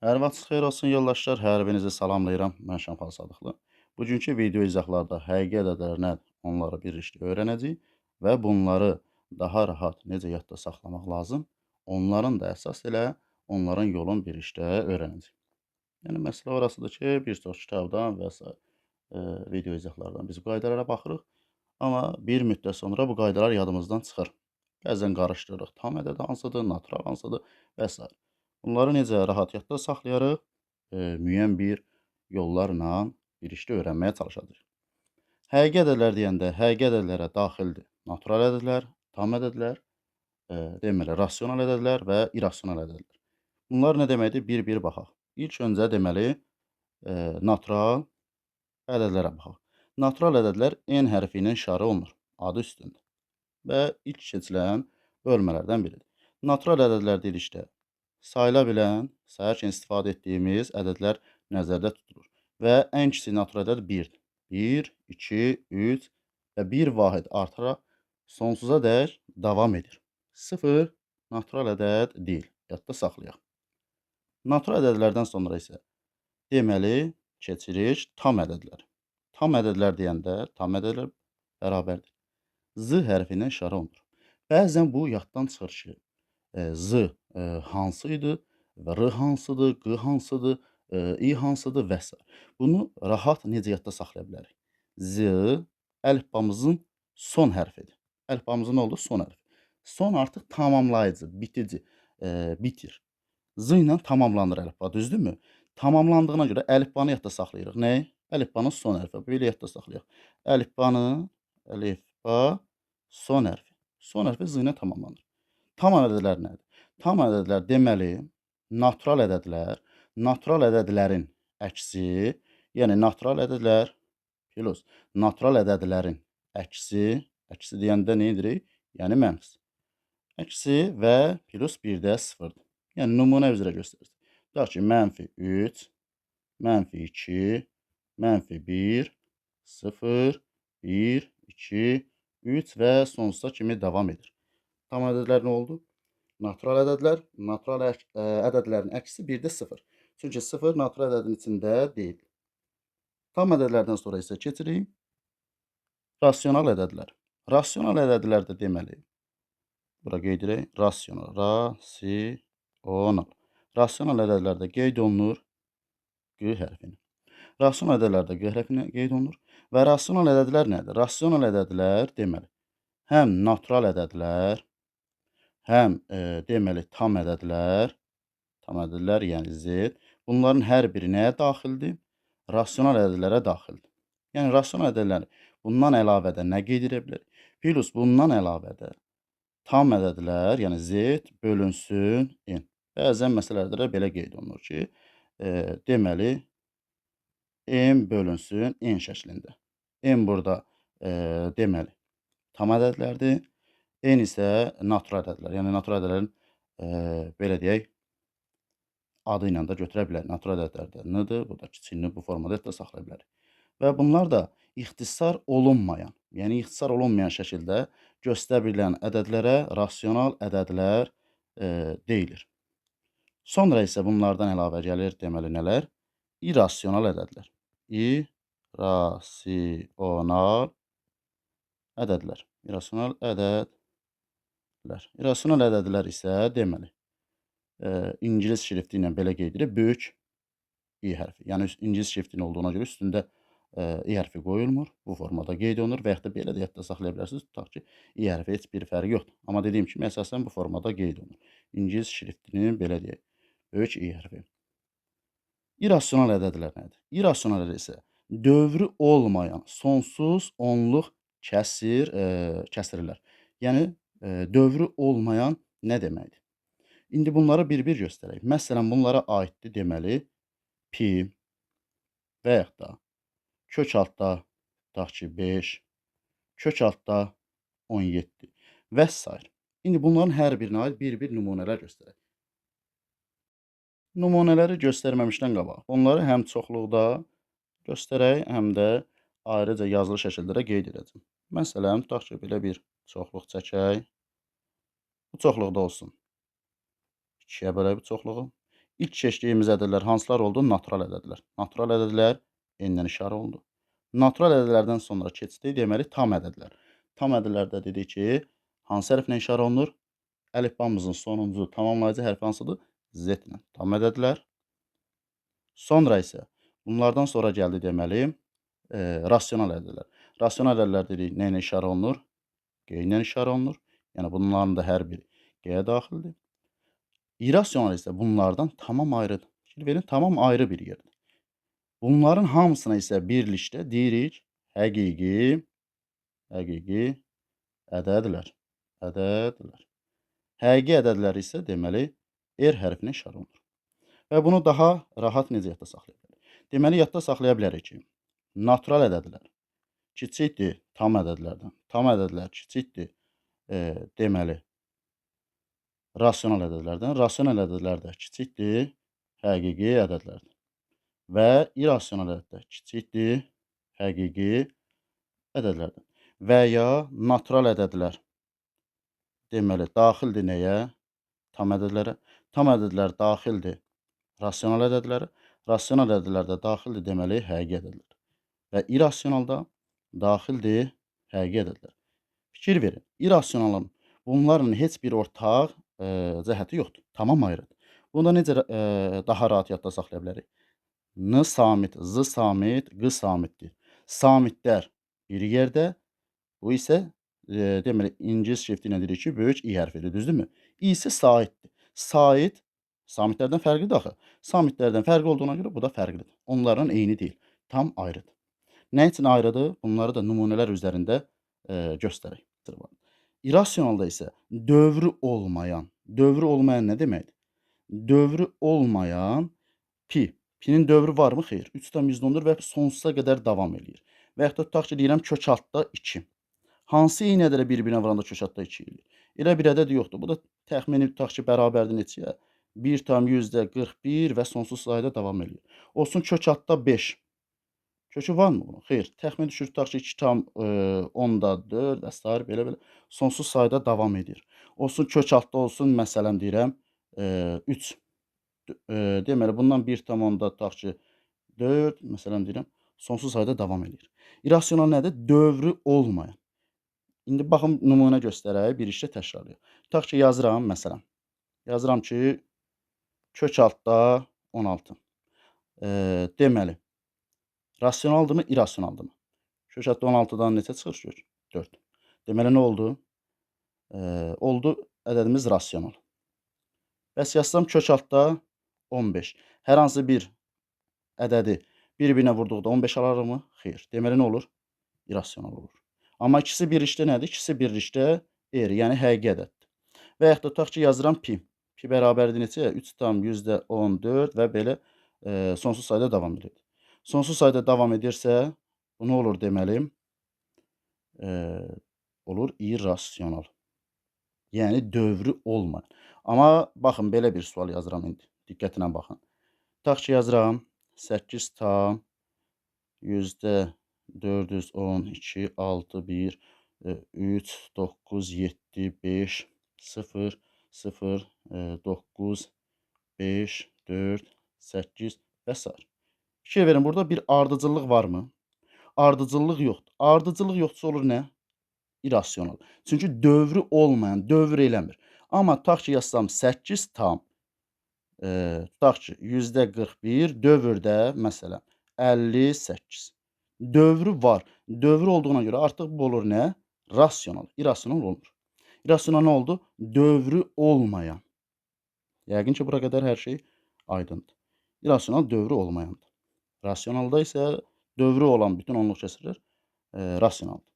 Hər vaxtınız xeyir olsun yoldaşlar. Hər birinizi salamlayıram. Mən Şəmxal Sadıqlı. Bugünkü video izahlarda həqiqi ədədlər nədir? Onları birlikdə öyrənəcəyik və bunları daha rahat necə yadda saxlamaq lazım? Onların da əsas elə onların yolunu birlikdə öyrənəcəyik. Yəni məsələ orasıdır ki, bir çox kitabdan və s. Video izahlardan biz bu qaydalara baxırıq. Amma bir müddət sonra bu qaydalar yadımızdan çıxır. Bəzən qarışdırırıq. Tam ədəd hansıdır, natural hansıdır və s. Bunları necə rahat yadda saxlayarıq? Müəyyən bir yollarla birlikdə öyrənməyə çalışacağıq. Həqiqi ədədlər deyəndə həqiqi ədədlərə daxildir natural ədədlər, tam ədədlər, deməli rasional ədədlər və irrasional ədədlər. Bunlar nə deməkdir? Bir-bir baxaq. İlk öncə deməli natural ədədlərə baxaq. Natural ədədlər N hərfi ilə işarə olunur. Adı üstündə. Və ilk keçilən bölmələrdən biridir. Natural ədədlər dedikdə sayıla bilən, sayarkən istifadə etdiyimiz ədədlər nəzərdə tutulur. Və ən kiçik natural ədəd 1-dir. 1, 2, 3 və 1 vahid artaraq sonsuza dək davam edir. 0 natural ədəd deyil. Yadda saxlayaq. Natural ədədlərdən sonra isə deməli keçirik tam ədədlər. Tam ədədlər deyəndə tam ədədlər bərabərdir. Z hərfi ilə işarə olunur. Bəzən bu yaddan çıxır ki, Z hansı idi və R hansıdır, Q hansıdır, İ hansıdır və s. Bunu rahat necə yadda saxlaya bilərik? Z əlifbamızın son hərfidir. Əlifbamızın nə oldu? Son hərfi. Son artıq tamamlayıcı, bitici, bitir. Z ilə tamamlanır əlifba, düzdürmü? Tamamlandığına görə əlifbanı yadda saxlayırıq. Nə? Əlifbanın son hərfi. Belə yadda saxlayaq. Əlifba son hərfi. Son hərfi Z ilə tamamlanır. Tam ədədlər nədir? Tam ədədlər deməli natural ədədlərin əksi, yəni natural ədədlər plus natural ədədlərin əksi deyəndə nə edirik? Yəni mənfisi. Əksi və plus 1-də 0-dır. Yəni nümunə üzrə göstərir. Deyək ki, -3, -2, -1, 0, 1, 2, 3 və sonsuza kimi davam edir. Tam ədədlər nə oldu? Natural ədədlər, natural ədədlərin əksi 1-də 0. Çünki 0 natural ədədin içində deyil. Tam ədədlərdən sonra isə keçirik rasional ədədlər. Rasional ədədlər də deməli, bura qeyd edək, rasional. Rasional ədədlərdə qeyd olunur Q hərfini. Rasional ədədlərdə Q hərfinə qeyd olunur. Və rasional ədədlər nədir? Rasional ədədlər deməli, həm natural ədədlər, həm deməli tam ədədlər, yəni Z, bunların hər biri nəyə daxildir? Rasional ədədlərə daxildir. Yəni rasional ədədlər bundan əlavədə nə qeyd edə bilərik? Plus bundan əlavədə tam ədədlər, yəni Z bölünsün N. Bəzən məsələlərdə də belə qeyd olunur ki, deməli M bölünsün N şəklində. M burada deməli tam ədədlərdir. N isə natural ədədlər. Yəni natural ədədlərin belə deyək, adı ilə də götürə bilərik. Natural ədədlərdə N-dır, burada kiçik N bu formada da saxlaya bilərik. Və bunlar da ixtisar olunmayan, yəni ixtisar olunmayan şəkildə göstərilən ədədlərə rasional ədədlər deyilir. Sonra isə bunlardan əlavə gəlir deməli nələr? İrrasional ədədlər. İrrasional ədədlər. İrrasional ədədlər. İrrasional ədədlər isə deməli ingilis şrifti ilə belə qeyd edilir, böyük İ hərfi. Yəni ingilis şriftinin olduğuna görə üstündə İ hərfi qoyulmur. Bu formada qeyd olunur və yaxud da belə də yadda saxlaya bilərsiniz. Tutaq ki, İ hərfi heç bir fərqi yoxdur. Amma dediyim kimi əsasən bu formada qeyd olunur. İngilis şriftinin belə deyək, böyük İ hərfi. İrrasional ədədlər nədir? İrrasional ədəd isə dövrü olmayan sonsuz onluq kəsrlər. Yəni dövrü olmayan nə deməkdir? İndi bunları bir-bir göstərək. Məsələn, bunlara aiddir deməli pi və yaxud da kök altda tutaq ki 5, kök altda 17 və s. İndi bunların hər birinə aid bir-bir nümunələr göstərək. Nümunələri göstərməmişdən qabaq onları həm çoxluqda göstərək, həm də ayrıca yazılı şəkildə də qeyd edəcəm. Məsələn, tutaq ki, belə bir çoxluq çəkək. Bu çoxluqda olsun. 2-yə bölək bu çoxluğu. İlk keçdiyimiz ədədlər hansılar oldu? Natural ədədlər. Natural ədədlər n-dən işarə olundu. Natural ədədlərdən sonra keçdik, deməli tam ədədlər. Tam ədədlərdə dedik ki, hansı hərflə işarə olunur? Əlifbamızın sonuncu tamamlayıcı hərfi hansıdır? Z ilə. Tam ədədlər. Sonra isə bunlardan sonra gəldi deməli rasional ədədlər. Rasional ədədlər dedik, nə ilə işarə olunur? G ilə işarə olunur. Yəni bunların da hər biri G-yə daxildir. İrrasional isə bunlardan tamam ayrıdır. Fikir verin, tamam ayrı bir yerdir. Bunların hamısına isə birlikdə deyirik həqiqi ədədlər. Ədədlər. Həqiqi ədədlər isə deməli R hərfinə işarə olunur. Və bunu daha rahat necə yadda saxlaya bilərik? Deməli, yadda saxlaya bilərik ki, natural ədədlər kiçikdir tam ədədlərdən. Tam ədədlər kiçikdir, deməli, rasional ədədlərdən. Rasional ədədlər də kiçikdir həqiqi ədədlərdən. Və irrasional ədədlər kiçikdir həqiqi ədədlərdən. Və ya natural ədədlər deməli, daxildir nəyə? Tam ədədlərə. Tam ədədlər daxildir rasional ədədlərə. Rasional ədədlər də daxildir deməli, həqiqi ədədlər. Və irrasionalda daxildir həqiqi ədədlər. Fikir verin, irrasionalın bunların heç bir ortaq cəhəti yoxdur. Tamam ayrıdır. Bunu da necə daha rahat yadda saxlaya bilərik? N samit, Z samit, Q samitdir. Samitlər bir yerdə, bu isə deməli ingilis şrifti ilə deyirik ki, böyük I hərfidir, düzdürmü? I isə saitdir. Sait samitlərdən fərqlidir axı. Samitlərdən fərqli olduğuna görə bu da fərqlidir. Onların eyni deyil, tam ayrıdır. Nə üçün ayrıdır? Bunları da nümunələr üzərində göstərək. İrrasionalda isə dövrü olmayan nə deməkdir? Dövrü olmayan pi. Pinin dövrü varmı? Xeyr. 3,110-dur və sonsuza qədər davam eləyir. Və yaxud da tutaq ki, deyirəm kök altda 2. Hansı eyni ədədə bir-birinə vuranda kök altda 2 eləyir? Elə bir ədəd yoxdur. Bu da təxmini tutaq ki, bərabərdir neçəyə? 1,41 və sonsuz sayda davam eləyir. Olsun kök altda 5. Kökü varmı bunun? Xeyr. Təxmini düşür tutaq ki, 2,4 və s. belə sonsuz sayda davam edir. Olsun kök altda olsun, məsələn deyirəm 3. Deməli bundan 1,10 tutaq ki 4, məsələn deyirəm, sonsuz sayda davam edir. İrrasional nədir? Dövrü olmayan. İndi baxın nümunə göstərək, bir işlə təkrarlayaq. Tutaq ki yazıram məsələn. Yazıram ki kök altda 16. Deməli rasionaldırmı, irrasionaldırmı? Kök altda 16-dan neçə çıxır? 4. Deməli nə oldu? Oldu ədədimiz rasional. Bəs yazsam kök altda 15. Hər hansı bir ədədi bir-birinə vurduqda 15 alarmı? Xeyr. Deməli nə olur? İrrasional olur. Amma ikisi birlikdə nədir? İkisi birlikdə R, yəni həqiqi ədəddir. Və yaxud da tutaq ki yazıram pi. Pi bərabərdir neçəyə? 3,14 və belə sonsuz sayda davam edir. Sonsuz sayda davam edirsə, bu nə olur deməli? Olur irrasional. Yəni dövrü olmayan. Amma baxın, belə bir sual yazıram indi. Diqqətlə baxın. Tutaq ki yazıram 8 tam %412, 6, 1, 3, 9, 7, 5, 0, 0, 9, 5, 4, 8 və s. Fikir verin, burada bir ardıcıllıq varmı? Ardıcıllıq yoxdur. Ardıcıllıq yoxdursa olur nə? İrrasional. Çünki dövrü olmayan, dövr eləmir. Amma tutaq ki yazsam 8 tam tutaq ki %41 dövrdə məsələn 58. Dövrü var. Dövrü olduğuna görə artıq bu olur nə? Rasional. İrrasional olmur. İrrasional nə oldu? Dövrü olmayan. Yəqin ki bura qədər hər şey aydındır. İrrasional dövrü olmayandır. Rasionalda isə dövrü olan bütün onluq kəsrlər rasionaldır.